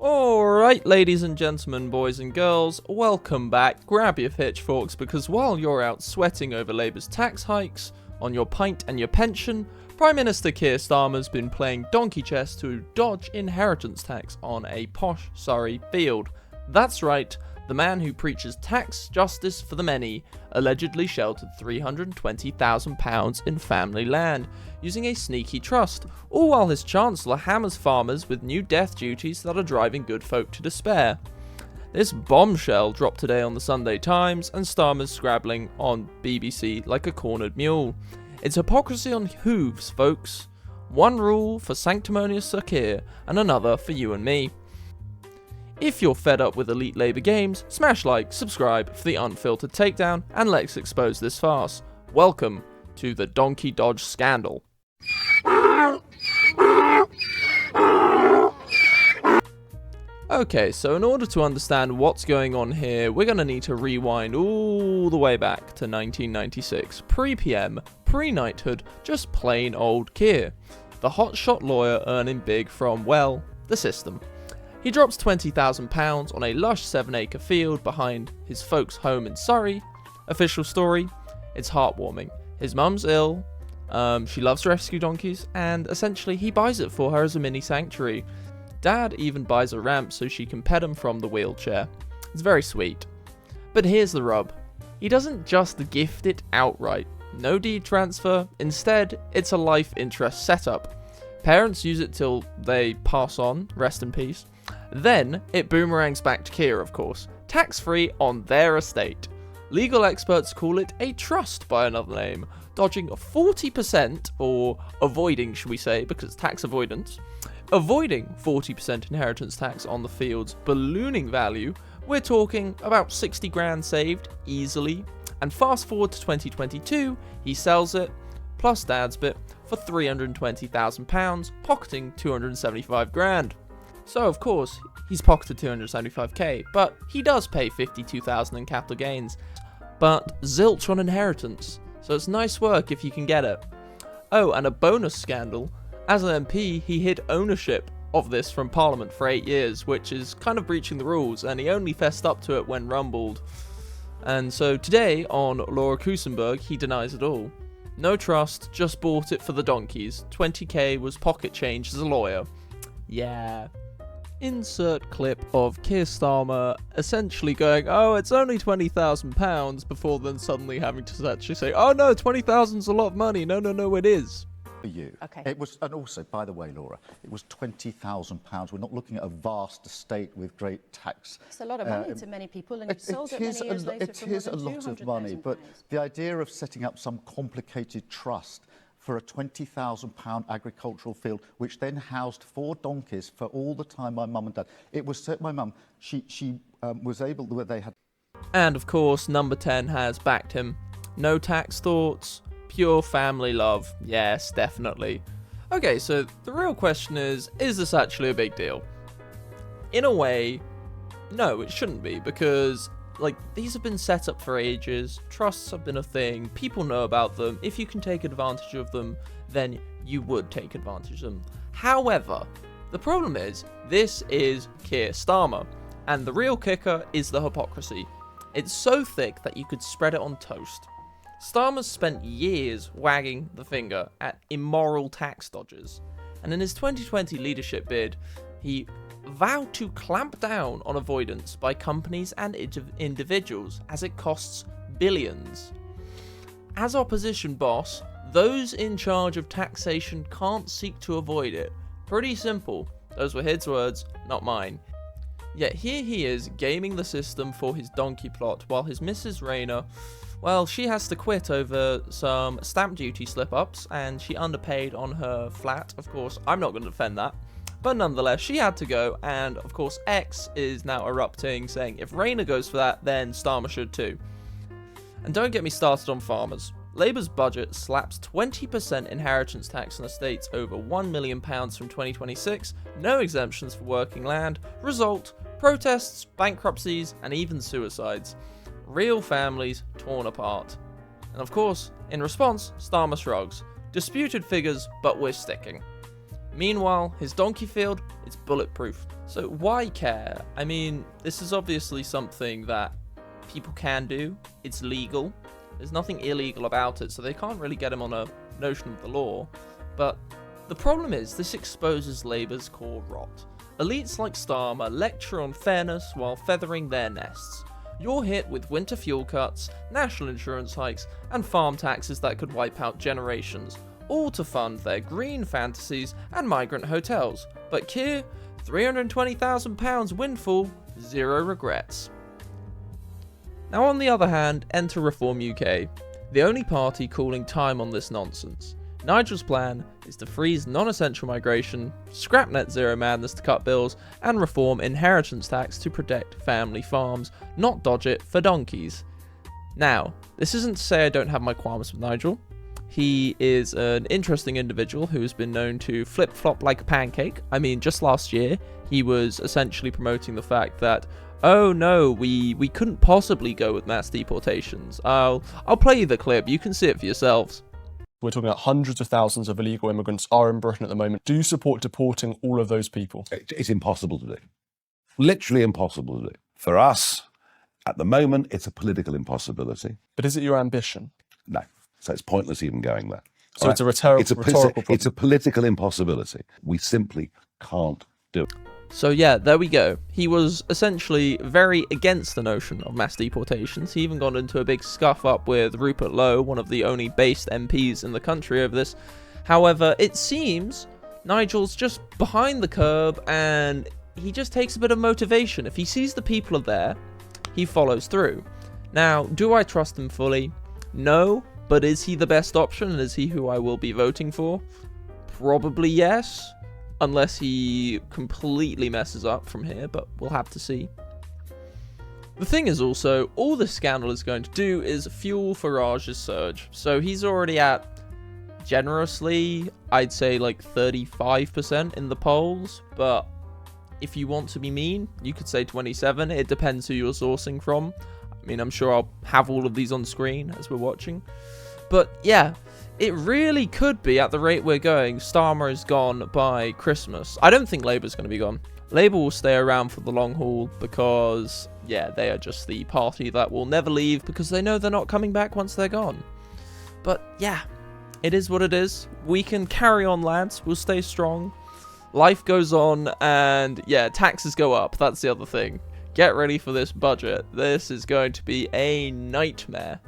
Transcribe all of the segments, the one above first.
Alright, ladies and gentlemen, boys and girls, welcome back. Grab your pitchforks because while you're out sweating over Labour's tax hikes, on your pint and your pension, Prime Minister Keir Starmer's been playing donkey chess to dodge inheritance tax on a posh Surrey field. That's right, the man who preaches tax justice for the many allegedly sheltered £320,000 in family land, using a sneaky trust, all while his Chancellor hammers farmers with new death duties that are driving good folk to despair. This bombshell dropped today on the Sunday Times, and Starmer's scrabbling on BBC like a cornered mule. It's hypocrisy on hooves, folks. One rule for sanctimonious Sir Keir, and another for you and me. If you're fed up with elite Labour games, smash like, subscribe for the unfiltered takedown, and let's expose this farce. Welcome to the Donkey Dodge Scandal. Okay, so in order to understand what's going on here, we're going to need to rewind all the way back to 1996, pre-PM, pre-knighthood, just plain old Keir, the hotshot lawyer earning big from, well, the system. He drops £20,000 on a lush 7-acre field behind his folks' home in Surrey. Official story, it's heartwarming. His mum's ill, she loves rescue donkeys, and essentially he buys it for her as a mini sanctuary. Dad even buys a ramp so she can pet him from the wheelchair. It's very sweet. But here's the rub. He doesn't just gift it outright. No deed transfer, instead it's a life interest setup. Parents use it till they pass on, rest in peace. Then, it boomerangs back to Keir, of course, tax-free on their estate. Legal experts call it a trust by another name, dodging 40%, or avoiding, should we say, because tax avoidance, avoiding 40% inheritance tax on the field's ballooning value. We're talking about 60 grand saved, easily, and fast forward to 2022, he sells it, plus dad's bit, for £320,000, pocketing 275 grand. So of course, he's pocketed 275k, but he does pay 52,000 in capital gains. But zilch on inheritance, so it's nice work if you can get it. Oh, and a bonus scandal, as an MP, he hid ownership of this from Parliament for 8 years, which is kind of breaching the rules, and he only fessed up to it when rumbled. And so today, on Laura Kusenberg, he denies it all. No trust, just bought it for the donkeys. 20k was pocket change as a lawyer. Yeah. Insert clip of Keir Starmer essentially going, oh, it's only £20,000, before then suddenly having to actually say, oh no, 20,000's a lot of money. No, it is. For you. Okay. It was, and also, by the way, Laura, it was £20,000. We're not looking at a vast estate with great tax. It's a lot of money to many people, and it sold it many years later for more than a lot of money, but the idea of setting up some complicated trust for a £20,000 agricultural field, which then housed 4 donkeys for all the time my mum and dad. It was my mum. She was able to, where they had. And of course, number 10 has backed him. No tax thoughts, pure family love. Yes, definitely. Okay, so the real question is this actually a big deal? In a way, no, it shouldn't be, because these have been set up for ages, trusts have been a thing, people know about them. If you can take advantage of them, then you would take advantage of them. However, the problem is, this is Keir Starmer, and the real kicker is the hypocrisy. It's so thick that you could spread it on toast. Starmer's spent years wagging the finger at immoral tax dodgers, and in his 2020 leadership bid, he vowed to clamp down on avoidance by companies and individuals as it costs billions. As opposition boss, those in charge of taxation can't seek to avoid it. Pretty simple. Those were his words, not mine. Yet here he is gaming the system for his donkey plot, while his Mrs. Rayner, well, she has to quit over some stamp duty slip-ups, and she underpaid on her flat. Of course, I'm not going to defend that. But nonetheless, she had to go, and of course X is now erupting, saying if Rayner goes for that, then Starmer should too. And don't get me started on farmers. Labour's budget slaps 20% inheritance tax on estates over £1 million from 2026, no exemptions for working land, result, protests, bankruptcies, and even suicides. Real families torn apart. And of course, in response, Starmer shrugs. Disputed figures, but we're sticking. Meanwhile, his donkey field is bulletproof. So why care? I mean, this is obviously something that people can do. It's legal. There's nothing illegal about it, so they can't really get him on a notion of the law. But the problem is, this exposes Labour's core rot. Elites like Starmer lecture on fairness while feathering their nests. You're hit with winter fuel cuts, national insurance hikes, and farm taxes that could wipe out generations, all to fund their green fantasies and migrant hotels. But Keir, £320,000 windfall, zero regrets. Now on the other hand, enter Reform UK, the only party calling time on this nonsense. Nigel's plan is to freeze non-essential migration, scrap net zero madness to cut bills, and reform inheritance tax to protect family farms, not dodge it for donkeys. Now, this isn't to say I don't have my qualms with Nigel. He is an interesting individual who's been known to flip-flop like a pancake. I mean, just last year, he was essentially promoting the fact that, oh no, we couldn't possibly go with mass deportations. I'll play you the clip, you can see it for yourselves. We're talking about hundreds of thousands of illegal immigrants are in Britain at the moment. Do you support deporting all of those people? It's impossible to do. Literally impossible to do. For us, at the moment, it's a political impossibility. But is it your ambition? No. So it's pointless even going there. So it's a rhetorical problem. It's a political impossibility. We simply can't do it. So yeah, there we go. He was essentially very against the notion of mass deportations. He even got into a big scuff up with Rupert Lowe, one of the only based MPs in the country, over this. However, it seems Nigel's just behind the curb and he just takes a bit of motivation. If he sees the people are there, he follows through. Now, do I trust him fully? No, but is he the best option and is he who I will be voting for? Probably yes. Unless he completely messes up from here, but we'll have to see. The thing is also, all this scandal is going to do is fuel Farage's surge. So he's already at, generously, I'd say like 35% in the polls. But if you want to be mean, you could say 27. It depends who you're sourcing from. I mean, I'm sure I'll have all of these on screen as we're watching. But yeah, it really could be, at the rate we're going, Starmer is gone by Christmas. I don't think Labour's going to be gone. Labour will stay around for the long haul because, yeah, they are just the party that will never leave because they know they're not coming back once they're gone. But yeah, it is what it is. We can carry on, lads. We'll stay strong. Life goes on and, yeah, taxes go up. That's the other thing. Get ready for this budget. This is going to be a nightmare.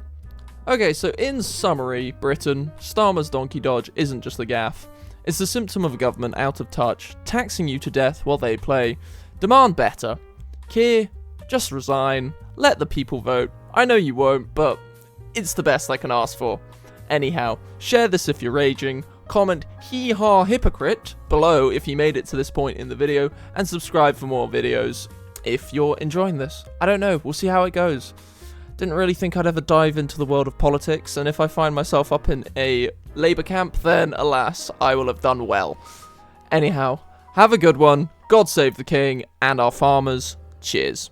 Okay, so in summary, Britain, Starmer's donkey dodge isn't just a gaffe. It's the symptom of a government out of touch, taxing you to death while they play. Demand better. Keir, just resign. Let the people vote. I know you won't, but it's the best I can ask for. Anyhow, share this if you're raging. Comment hee-haw hypocrite below if you made it to this point in the video. And subscribe for more videos if you're enjoying this. I don't know, we'll see how it goes. Didn't really think I'd ever dive into the world of politics, and if I find myself up in a Labour camp, then alas, I will have done well. Anyhow, have a good one, God save the King, and our farmers, cheers.